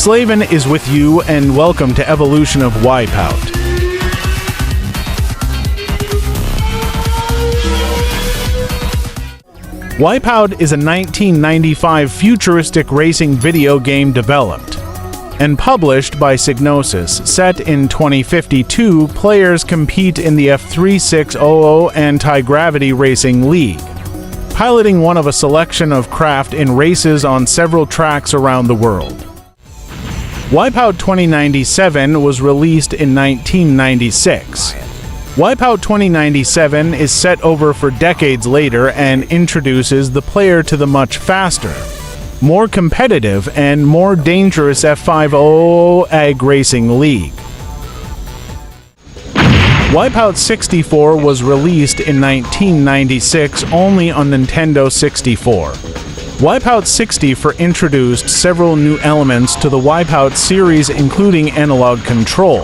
SLAVAN is with you, and welcome to Evolution of Wipeout. Wipeout is a 1995 futuristic racing video game developed and published by Psygnosis. Set in 2052, players compete in the F3600 Anti-Gravity Racing League, piloting one of a selection of craft in races on several tracks around the world. Wipeout 2097 was released in 1996. Wipeout 2097 is set over for decades later and introduces the player to the much faster, more competitive, and more dangerous F500 AG Racing League. Wipeout 64 was released in 1996 only on Nintendo 64. Wipeout 64 introduced several new elements to the Wipeout series, including analog control,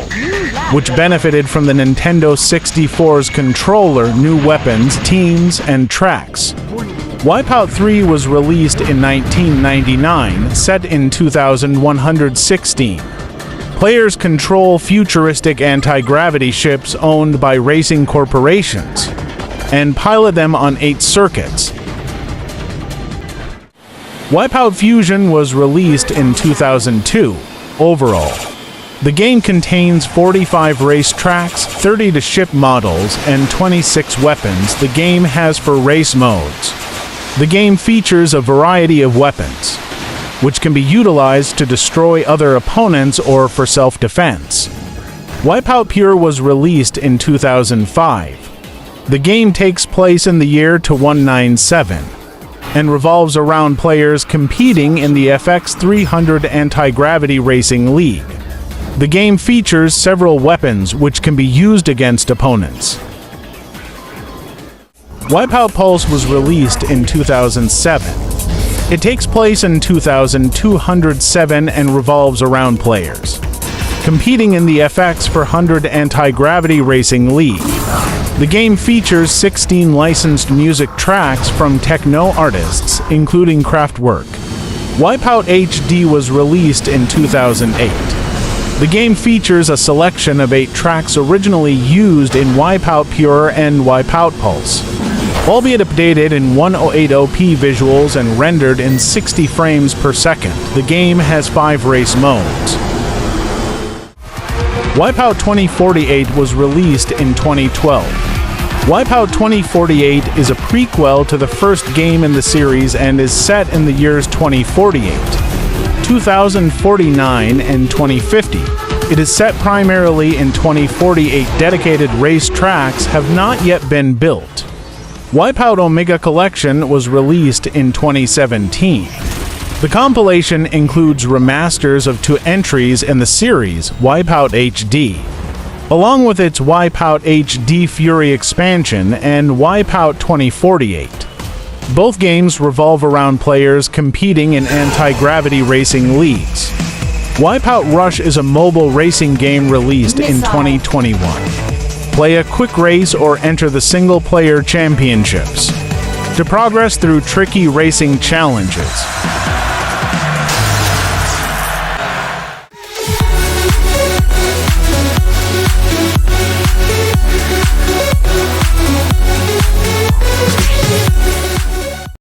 which benefited from the Nintendo 64's controller, new weapons, teams, and tracks. Wipeout 3 was released in 1999, set in 2116. Players control futuristic anti-gravity ships owned by racing corporations and pilot them on 8 circuits. Wipeout Fusion was released in 2002. Overall, the game contains 45 race tracks, 30 ship models, and 26 weapons the game has for race modes. The game features a variety of weapons, which can be utilized to destroy other opponents or for self-defense. Wipeout Pure was released in 2005. The game takes place in the year 2197 and revolves around players competing in the FX300 Anti-Gravity Racing League. The game features several weapons which can be used against opponents. Wipeout Pulse was released in 2007. It takes place in 2207 and revolves around players competing in the FX400 Anti-Gravity Racing League. The game features 16 licensed music tracks from techno artists, including Kraftwerk. Wipeout HD was released in 2008. The game features a selection of 8 tracks originally used in Wipeout Pure and Wipeout Pulse, albeit updated in 1080p visuals and rendered in 60 frames per second. The game has 5 race modes. Wipeout 2048 was released in 2012. Wipeout 2048 is a prequel to the first game in the series and is set in the years 2048, 2049, and 2050. It is set primarily in 2048. Dedicated race tracks have not yet been built. Wipeout Omega Collection was released in 2017. The compilation includes remasters of 2 entries in the series, Wipeout HD, along with its Wipeout HD Fury expansion and Wipeout 2048. Both games revolve around players competing in anti-gravity racing leagues. Wipeout Rush is a mobile racing game released in 2021. Play a quick race or enter the single-player championships to progress through tricky racing challenges.